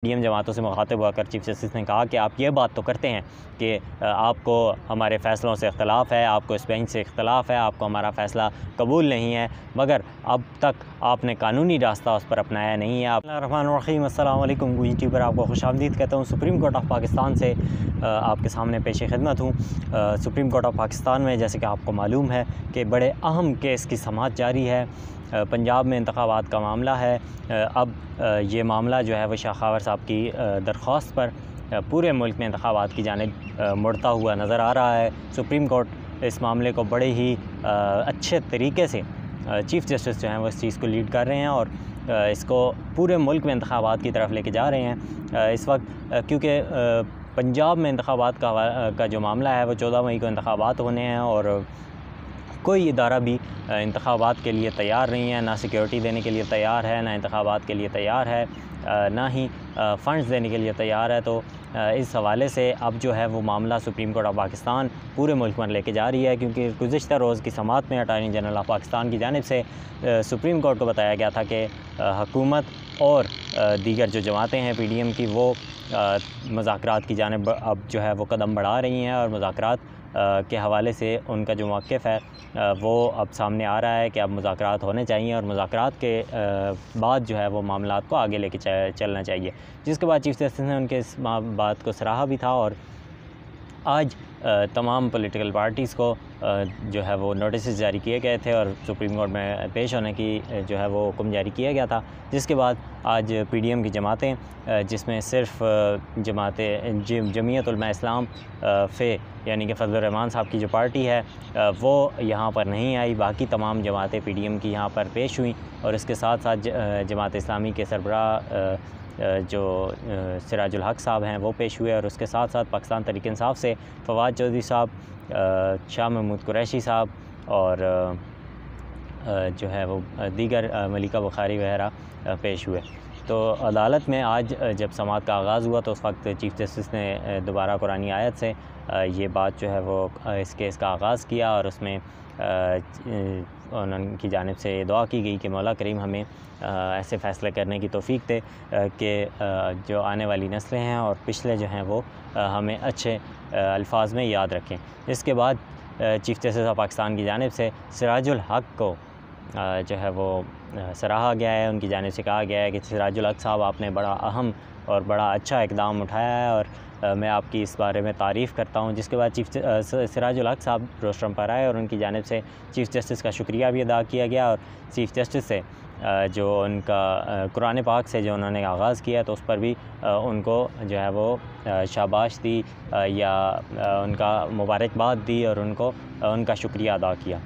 Medium जमातों से मुखातिब होकर चीफ जस्टिस ने कहा कि आप ये बात तो करते हैं कि आपको हमारे फ़ैसलों से इख्तलाफ है, आपको इस बेंच से इख्तलाफ है, आपको हमारा फ़ैसला कबूल नहीं है, मगर अब तक आपने कानूनी रास्ता उस पर अपनाया नहीं है। बिस्मिल्लाहिर्रहमानिर्रहीम, अस्सलाम वालेकुम। गूंजी पर आपको खुशामदीद कहता हूँ। सुप्रीम कोर्ट ऑफ पाकिस्तान से आपके सामने पेश खिदमत हूँ। सुप्रीम कोर्ट ऑफ पाकिस्तान में जैसे कि आपको मालूम है कि बड़े अहम केस की समाअत जारी है। पंजाब में इंतखाबात का मामला है। अब ये मामला जो है वो शाह खावर साहब की दरख्वास्त पर पूरे मुल्क में इंतखाबात की जानिब मुड़ता हुआ नज़र आ रहा है। सुप्रीम कोर्ट इस मामले को बड़े ही अच्छे तरीके से चीफ़ जस्टिस जो हैं वो इस चीज़ को लीड कर रहे हैं और इसको पूरे मुल्क में इंतखाबात की तरफ लेके जा रहे हैं इस वक्त, क्योंकि पंजाब में इंतखाबात का जो मामला है वो 14 मई को इंतखाबात होने हैं और कोई इदारा भी इंतखाबात के लिए तैयार नहीं है, ना सिक्योरिटी देने के लिए तैयार है, ना इंतखाबात के लिए तैयार है, ना ही फ़ंड्स देने के लिए तैयार है। तो इस हवाले से अब जो है वो मामला सुप्रीम कोर्ट ऑफ पाकिस्तान पूरे मुल्क में लेके जा रही है, क्योंकि गुज़िश्ता रोज़ की समाअत में अटॉर्नी जनरल ऑफ पाकिस्तान की जानिब से सुप्रीम कोर्ट को बताया गया था कि हुकूमत और दीगर जो जमातें हैं PDM की वो मुज़ाकरात की जानिब अब जो है वो कदम बढ़ा रही हैं और मुज़ाकरात के हवाले से उनका जो मौक़िफ़ है वो अब सामने आ रहा है कि अब मुज़ाकरात होने चाहिए और मुज़ाकरात के बाद जो है वो मामलात को आगे लेके चलना चाहिए। जिसके बाद चीफ जस्टिस ने उनके इस बात को सराहा भी था और आज तमाम पॉलिटिकल पार्टीज़ को जो है वो नोटिस जारी किए गए थे और सुप्रीम कोर्ट में पेश होने की जो है वो हुक्म जारी किया गया था। जिसके बाद आज PDM की जमातें, जिसमें सिर्फ जमीयत उलमा इस्लाम फ़े यानी कि फजल रहमान साहब की जो पार्टी है वो यहाँ पर नहीं आई, बाकी तमाम जमातें PDM की यहाँ पर पेश हुई और इसके साथ साथ जमात इस्लामी के सरबराह जो सिराजुल हक साहब हैं वो पेश हुए और उसके साथ साथ पाकिस्तान तहरीक इंसाफ से फवाद चौधरी साहब, शाह महमूद कुरैशी साहब और जो है वो दीगर मलिका बुखारी वगैरह पेश हुए। तो अदालत में आज जब समाअत का आगाज़ हुआ तो उस वक्त चीफ जस्टिस ने दोबारा कुरानी आयत से ये बात जो है वो इस केस का आगाज़ किया और उसमें उनकी जानिब से दुआ की गई कि मौला करीम हमें ऐसे फ़ैसले करने की तौफ़ीक दे कि जो आने वाली नस्लें हैं और पिछले जो हैं वो हमें अच्छे अल्फाज में याद रखें। इसके बाद चीफ जस्टिस ऑफ पाकिस्तान की जानिब से सिराजुल हक को जो है वो सराहा गया है। उनकी जानिब से कहा गया है कि सिराजुल हक साहब आपने बड़ा अहम और बड़ा अच्छा इक़दाम उठाया है और मैं आपकी इस बारे में तारीफ़ करता हूँ। जिसके बाद सिराजुल हक साहब रोस्ट्रम पर आए और उनकी जानिब से चीफ़ जस्टिस का शुक्रिया भी अदा किया गया और चीफ़ जस्टिस से जो उनका कुरान पाक से जो उन्होंने आगाज़ किया तो उस पर भी उनको जो है वो शाबाश दी या उनका मुबारकबाद दी और उनको उनका शुक्रिया अदा किया।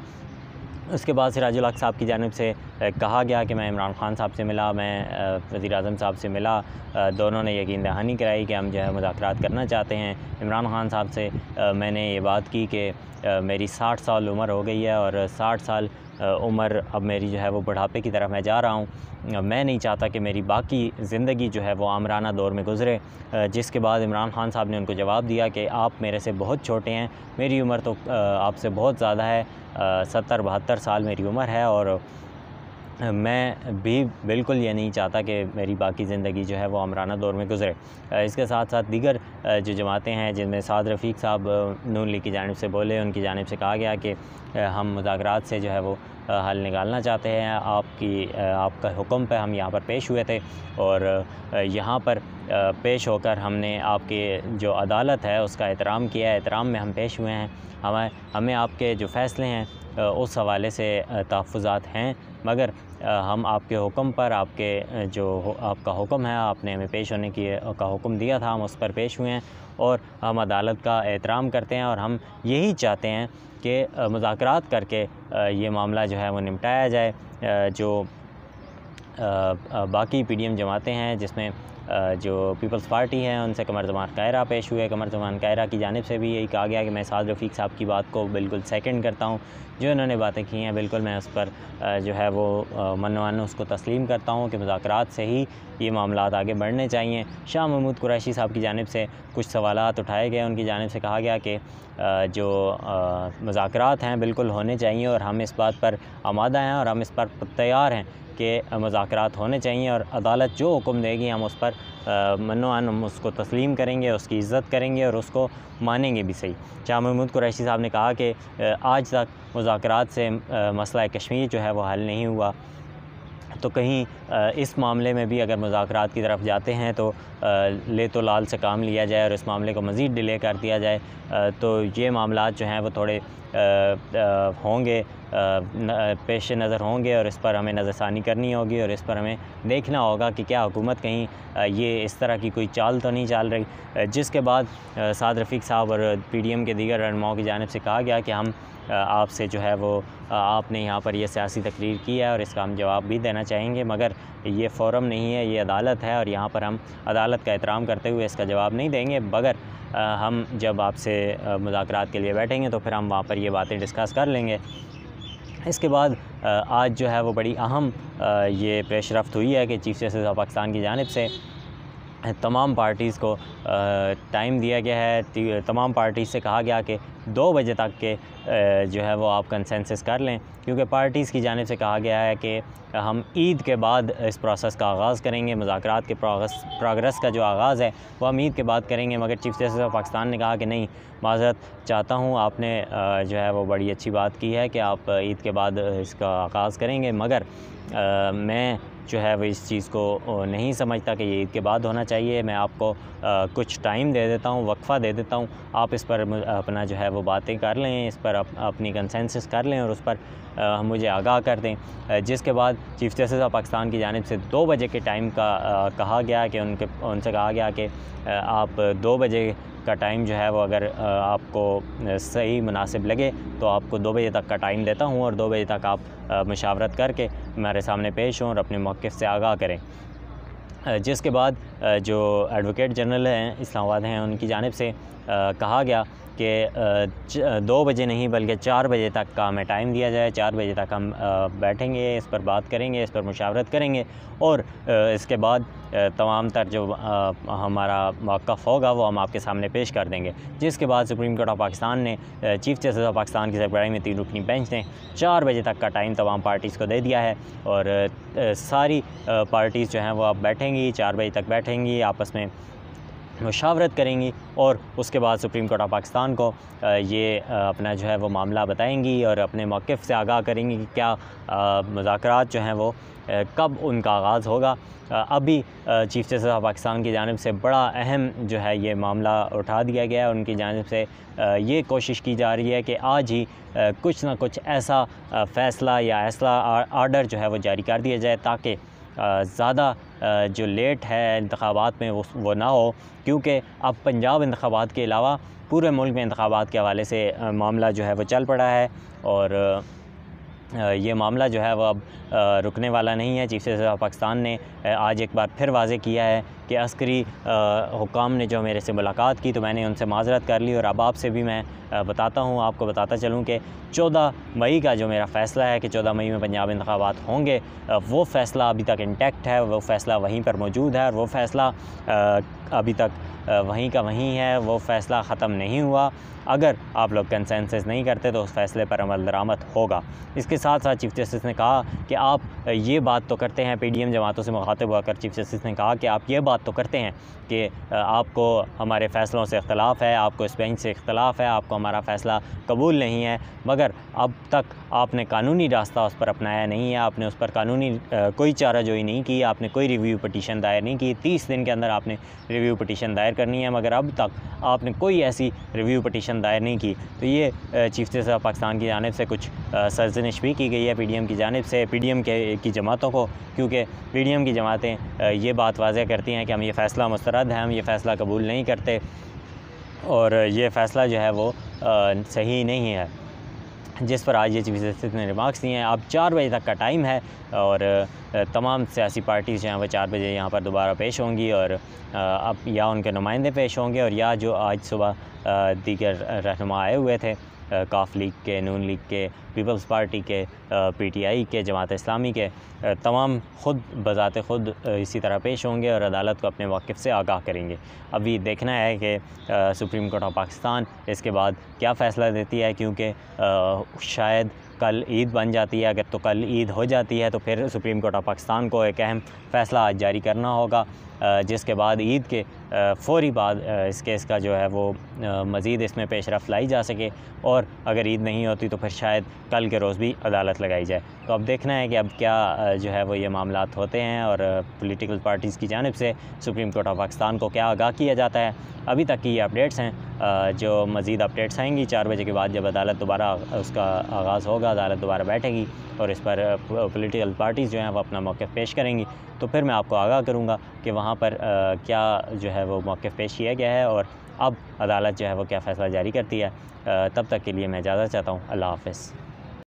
उसके बाद सिराजुल हक साहब की जानिब से कहा गया कि मैं इमरान ख़ान साहब से मिला, मैं वज़ीर आज़म साहब से मिला, दोनों ने यकीन दहानी कराई कि हम जो है मुज़ाकरात करना चाहते हैं। इमरान ख़ान साहब से मैंने ये बात की कि मेरी 60 साल उम्र हो गई है और 60 साल उम्र अब मेरी जो है वो बुढ़ापे की तरफ मैं जा रहा हूँ। मैं नहीं चाहता कि मेरी बाकी ज़िंदगी जो है वो आमराना दौर में गुज़रे। जिसके बाद इमरान ख़ान साहब ने उनको जवाब दिया कि आप मेरे से बहुत छोटे हैं, मेरी उम्र तो आपसे बहुत ज़्यादा है, 70-72 साल मेरी उम्र है और मैं भी बिल्कुल ये नहीं चाहता कि मेरी बाकी ज़िंदगी जो है वो आमराना दौर में गुज़रे। इसके साथ साथ दीगर जो जमातें हैं जिनमें साद रफ़ीक साहब नून लीग की जानिब से बोले, उनकी जानिब से कहा गया कि हम मुज़ाकरात से जो है वो हल निकालना चाहते हैं। आपका हुक्म पे हम यहाँ पर पेश हुए थे और यहाँ पर पेश होकर हमने आपके जो अदालत है उसका एहतराम किया है, एहतराम में हम पेश हुए हैं। हमें आपके जो फ़ैसले हैं उस हवाले से तहफ़्फ़ुज़ात हैं, मगर हम आपके हुक्म पर आपका हुक्म है, आपने हमें पेश होने का हुक्म दिया था, हम उस पर पेश हुए हैं और हम अदालत का एहतराम करते हैं और हम यही चाहते हैं कि मुज़ाकरात करके ये मामला जो है वो निपटाया जाए। जो बाकी PDM जमातें हैं जिसमें जो पीपल्स पार्टी है उनसे कमर ज़मान कायरा पेश हुए। कमर ज़मान कायरा की जानिब से भी यही कहा गया कि मैं साद रफ़ीक साहब की बात को बिल्कुल सेकंड करता हूँ, जो इन्होंने बातें की हैं बिल्कुल मैं उस पर जो है वो मनवान उसको तस्लीम करता हूँ कि मुज़ाकरात से ही ये मामलात आगे बढ़ने चाहिए। शाह महमूद कुरैशी साहब की जानिब से कुछ सवालात उठाए गए, उनकी जानिब से कहा गया कि जो मुज़ाकरात हैं बिल्कुल होने चाहिए और हम इस बात पर आमादा हैं और हम इस पर तैयार हैं कि मुज़ाकरात होने चाहिए और अदालत जो हुक्म देगी हम उस पर मन्नो-अन हम उसको तस्लीम करेंगे, उसकी इज़्ज़त करेंगे और उसको मानेंगे भी सही। शाह महमूद कुरैशी साहब ने कहा कि आज तक मुज़ाकरात से मसला कश्मीर जो है वो हल नहीं हुआ, तो कहीं इस मामले में भी अगर मुज़ाकरात की तरफ जाते हैं तो ले तो लाल से काम लिया जाए और इस मामले को मज़ीद डिले कर दिया जाए, तो ये मामलात जो हैं वो थोड़े होंगे पेश नज़र होंगे और इस पर हमें नज़रसानी करनी होगी और इस पर हमें देखना होगा कि क्या हुकूमत कहीं ये इस तरह की कोई चाल तो नहीं चल रही। जिसके बाद साद रफ़ीक साहब और PDM के दीगर रहनुमाओं की जानिब से कहा गया कि हम आपसे जो है वो आपने यहाँ पर ये सियासी तकरीर की है और इसका हम जवाब भी देना चाहेंगे, मगर ये फ़ोरम नहीं है, ये अदालत है और यहाँ पर हम अदालत का एहतराम करते हुए इसका जवाब नहीं देंगे। मगर हम जब आपसे मुज़ाकरात के लिए बैठेंगे तो फिर हम वहाँ पर ये बातें डिस्कस कर लेंगे। इसके बाद आज जो है वो बड़ी अहम ये पेशरफ्त हुई है कि चीफ़ जस्टिस ऑफ पाकिस्तान की जानिब से तमाम पार्टीज़ को टाइम दिया गया है। तमाम पार्टीज़ से कहा गया कि 2 बजे तक के जो है वो आप कंसेंसस कर लें, क्योंकि पार्टीज़ की जानिब से कहा गया है कि हम ईद के बाद इस प्रोसेस का आगाज़ करेंगे। मुज़ाकरात के प्रोग्रेस का जो आगाज़ है वो हम ईद के बाद करेंगे, मगर चीफ़ जस्टिस ऑफ पाकिस्तान ने कहा कि नहीं, माज़रत चाहता हूँ, आपने जो है वो बड़ी अच्छी बात की है कि आप ईद के बाद इसका आगाज़ करेंगे, मगर मैं जो है वो इस चीज़ को नहीं समझता कि ये ईद के बाद होना चाहिए। मैं आपको कुछ टाइम दे देता हूँ, वक्फ़ा दे देता हूँ, आप इस पर अपना जो है वो बातें कर लें, इस पर अपनी कंसेंसस कर लें और उस पर मुझे आगाह कर दें। जिसके बाद चीफ़ जस्टिस ऑफ पाकिस्तान की जानिब से 2 बजे के टाइम का कहा गया कि उनसे कहा गया कि आप 2 बजे का टाइम जो है वो अगर आपको सही मुनासिब लगे तो आपको 2 बजे तक का टाइम देता हूँ और 2 बजे तक आप मशावरत करके हमारे सामने पेश हों और अपने मौक़िफ़ से आगाह करें। जिसके बाद जो एडवोकेट जनरल हैं इस्लामाबाद हैं, उनकी जानिब से कहा गया कि 2 बजे नहीं बल्कि 4 बजे तक का हमें टाइम दिया जाए। 4 बजे तक हम बैठेंगे, इस पर बात करेंगे, इस पर मुशावरत करेंगे और इसके बाद तमाम तर जो हमारा मौक़िफ़ होगा वो हम आपके सामने पेश कर देंगे। जिसके बाद सुप्रीम कोर्ट ऑफ पाकिस्तान ने चीफ़ जस्टिस ऑफ पाकिस्तान की सरबराही में 3 रुकनी बेंच ने 4 बजे तक का टाइम तमाम पार्टीज़ को दे दिया है और सारी पार्टीज़ जो हैं वो अब बैठेंगी, 4 बजे तक बैठेंगी, आपस में मुशावरत करेंगी और उसके बाद सुप्रीम कोर्ट ऑफ पाकिस्तान को ये अपना जो है वो मामला बताएंगी और अपने मौक़िफ़ से आगाह करेंगी कि क्या मुज़ाकरात जो हैं वो कब उनका आगाज़ होगा। अभी चीफ़ जस्टिस ऑफ पाकिस्तान की जानिब से बड़ा अहम जो है ये मामला उठा दिया गया है। उनकी जानिब से ये कोशिश की जा रही है कि आज ही कुछ ना कुछ ऐसा फ़ैसला या ऐसा आर्डर जो है वो जारी कर दिया जाए ताकि ज़्यादा जो लेट है इंतखाबात में वो ना हो, क्योंकि अब पंजाब इंतखाबात के अलावा पूरे मुल्क में इंतखाबात के हवाले से मामला जो है वो चल पड़ा है और ये मामला जो है वो अब रुकने वाला नहीं है। चीफ़ जस्टिस ऑफ पाकिस्तान ने आज एक बार फिर वाज़े किया है कि अस्करी हुकाम ने जो मेरे से मुलाकात की तो मैंने उनसे माज़रत कर ली और अब आपसे भी मैं बताता हूँ, आपको बताता चलूँ कि 14 मई का जो मेरा फ़ैसला है कि 14 मई में पंजाब इंतखाबात होंगे, वो फ़ैसला अभी तक इंटैक्ट है, वो फ़ैसला वहीं पर मौजूद है और वो फ़ैसला अभी तक वहीं का वहीं है, वो फ़ैसला ख़त्म नहीं हुआ। अगर आप लोग कंसेंसस नहीं करते तो उस फ़ैसले पर अमल दरामद होगा। इसके साथ साथ चीफ़ जस्टिस ने कहा कि आप ये बात तो करते हैं, PDM जमातों से मुखातिब होकर चीफ़ जस्टिस ने कहा कि आप ये बात तो करते हैं कि आपको हमारे फ़ैसलों से इख्तलाफ़ है, आपको इस बेंच से इख्तलाफ़ है, आपको हमारा फ़ैसला कबूल नहीं है, मगर अब तक आपने कानूनी रास्ता उस पर अपनाया नहीं है, आपने उस पर कानूनी कोई चाराजोई नहीं की, आपने कोई रिव्यू पटिशन दायर नहीं की। 30 दिन के अंदर आपने रिव्यू पटिशन दायर करनी है, मगर अब तक आपने कोई ऐसी रिव्यू पटिशन दायर नहीं की। तो ये चीफ़ जस्टिस ऑफ पाकिस्तान की जानिब से कुछ सरज़निश भी की गई है PDM की जानिब से, PDM की जमातों को, क्योंकि PDM की जमातें ये बात वाज़ह करती हैं कि हम ये फ़ैसला मुस्तरद है, हम ये फ़ैसला कबूल नहीं करते और ये फ़ैसला जो है वो सही नहीं है। जिस पर आज ये चीफ़ जस्टिस ने रिमार्क्स दिए हैं। अब 4 बजे तक का टाइम है और तमाम सियासी पार्टीज़ जो हैं वो 4 बजे यहाँ पर दोबारा पेश होंगी और अब या उनके नुमाइंदे पेश होंगे और या जो आज सुबह दीगर रहनुमा आए हुए थे, काफ लीग के, नून लीग के पीपल्स पार्टी के, PTI के, जमात इस्लामी के तमाम ख़ुद बज़ाते ख़ुद इसी तरह पेश होंगे और अदालत को अपने मौक़िफ़ से आगाह करेंगे। अभी देखना है कि सुप्रीम कोर्ट ऑफ पाकिस्तान इसके बाद क्या फ़ैसला देती है, क्योंकि शायद कल ईद बन जाती है। अगर तो कल ईद हो जाती है तो फिर सुप्रीम कोर्ट ऑफ पाकिस्तान को एक अहम फ़ैसला आज जारी करना होगा, जिसके बाद ईद के फ़ौरी बाद इस केस का जो है वो मज़ीद इसमें पेशरफ़्त लाई जा सके, और अगर ईद नहीं होती तो फिर शायद कल के रोज़ भी अदालत लगाई जाए। तो अब देखना है कि अब क्या जो है वो ये मामलात होते हैं और पॉलिटिकल पार्टीज़ की जानिब से सुप्रीम कोर्ट ऑफ पाकिस्तान को क्या आगाह किया जाता है। अभी तक की ये अपडेट्स हैं, जो मज़ीद अपडेट्स आएंगी 4 बजे के बाद, जब अदालत दोबारा उसका आगाज़ होगा, अदालत दोबारा बैठेगी और इस पर पॉलिटिकल पार्टीज़ जो हैं वो अपना मौक़िफ़ पेश करेंगी, तो फिर मैं आपको आगाह करूँगा कि वहाँ पर क्या जो है वो मौक़िफ़ पेश किया गया है और अब अदालत जो है वो क्या फ़ैसला जारी करती है। तब तक के लिए मैं इजाज़त चाहता हूँ। अल्लाह हाफ़िज़।